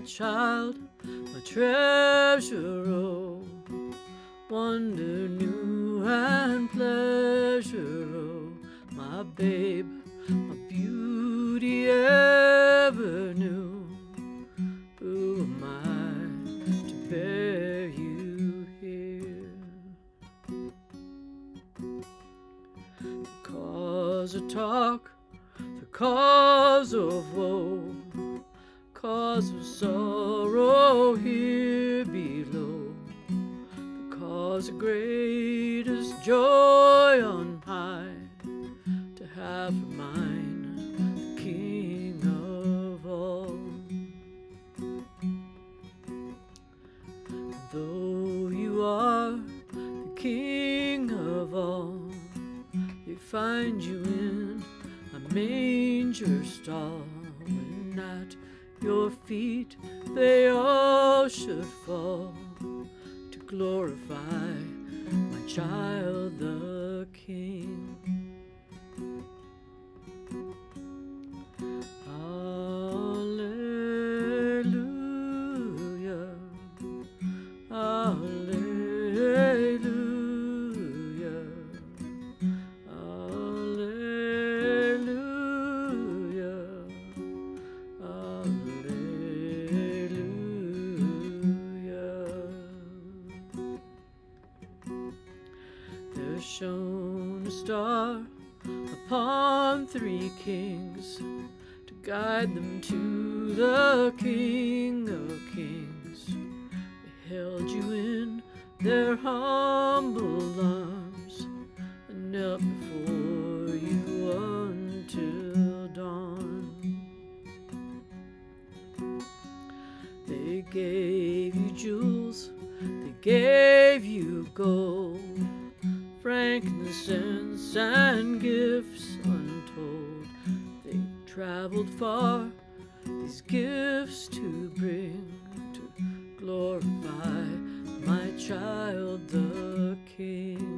child, my treasure, oh, wonder new and pleasure, oh, my babe, my beauty ever new. Who am I to bear you here? The cause of talk, the cause of woe, cause of sorrow here below, the cause of greatest joy on high, to have for mine the King of all. Though you are the King of all, they find you in a manger stall, when at your feet they all should fall, to glorify my child the King. Hallelujah, hallelujah, hallelujah, hallelujah. There shone a star upon three kings, to guide them to the King of Kings. They held you in their humble arms, and knelt before you until dawn. They gave you jewels, they gave you gold, frankincense and gifts untold. They traveled far these gifts to bring, to glorify my child the King.